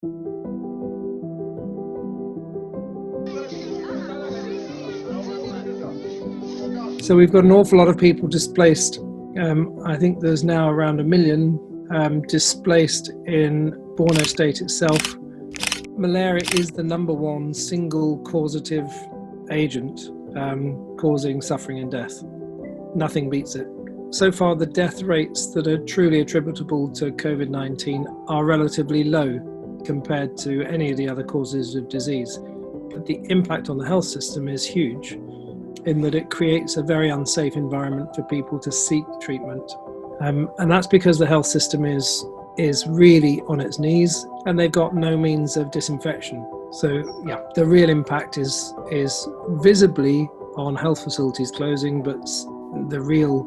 So we've got an awful lot of people displaced. I think there's now around 1 million displaced in Borno state itself. Malaria is the #1 single causative agent causing suffering and death. Nothing beats it. So far, the death rates that are truly attributable to COVID-19 are relatively low compared to any of the other causes of disease. But the impact on the health system is huge, in that it creates a very unsafe environment for people to seek treatment. And that's because the health system is really on its knees, and they've got no means of disinfection. So yeah, the real impact is visibly on health facilities closing, but the real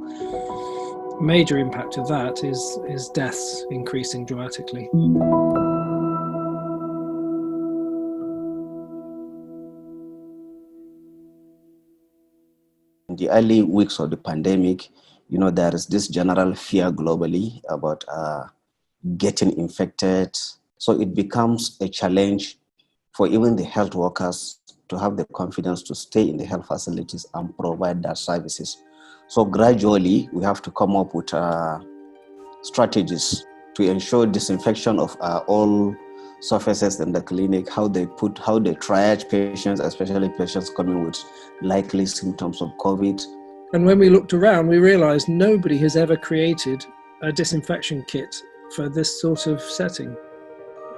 major impact of that is deaths increasing dramatically. In the early weeks of the pandemic, there is this general fear globally about getting infected. So it becomes a challenge for even the health workers to have the confidence to stay in the health facilities and provide their services. So gradually, we have to come up with strategies to ensure disinfection of all surfaces in the clinic, how they triage patients, especially patients coming with likely symptoms of COVID. And when we looked around, we realized nobody has ever created a disinfection kit for this sort of setting.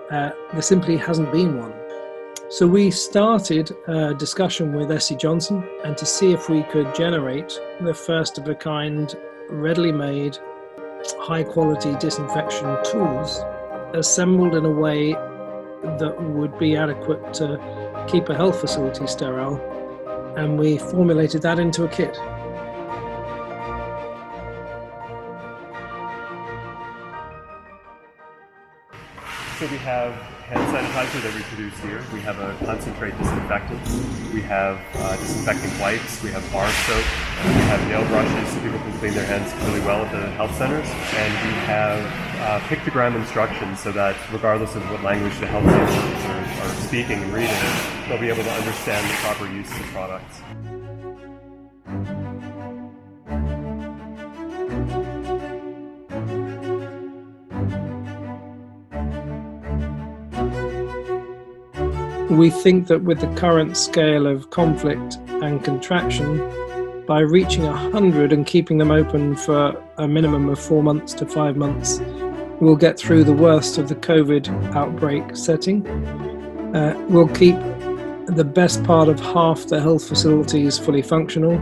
There simply hasn't been one. So we started a discussion with SC Johnson and to see if we could generate the first of a kind, readily made, high quality disinfection tools assembled in a way that would be adequate to keep a health facility sterile. And we formulated that into a kit. So we have hand sanitizer that we produce here. We have a concentrate disinfectant. We have disinfecting wipes. We have bar soap. We have nail brushes so people can clean their hands really well at the health centers. And we have pictogram instructions so that regardless of what language the health centers are speaking and reading, they'll be able to understand the proper use of the products. We think that with the current scale of conflict and contraction, by reaching 100 and keeping them open for a minimum of 4 months to 5 months, we'll get through the worst of the COVID outbreak setting. We'll keep the best part of half the health facilities fully functional,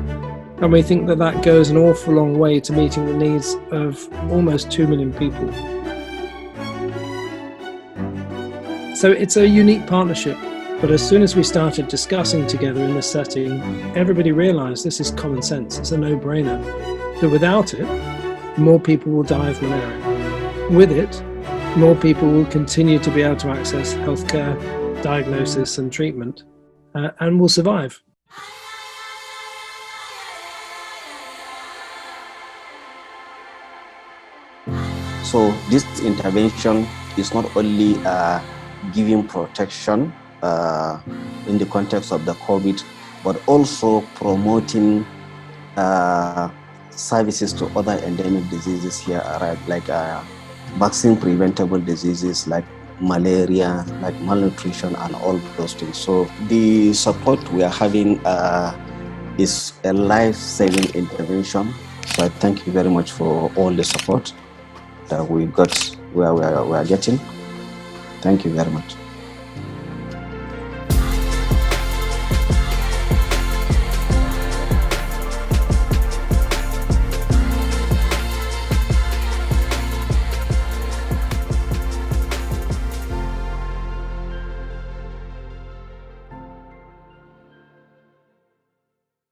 and we think that that goes an awful long way to meeting the needs of almost 2 million people. So it's a unique partnership. But as soon as we started discussing together in this setting, everybody realized this is common sense. It's a no-brainer. So without it, more people will die of malaria. With it, more people will continue to be able to access healthcare, diagnosis and treatment, and will survive. So this intervention is not only giving protection in the context of the COVID, but also promoting services to other endemic diseases here, right? Like vaccine preventable diseases like malaria, like malnutrition and all those things. So the support we are having is a life-saving intervention. So I thank you very much for all the support that we got, we are getting. Thank you very much.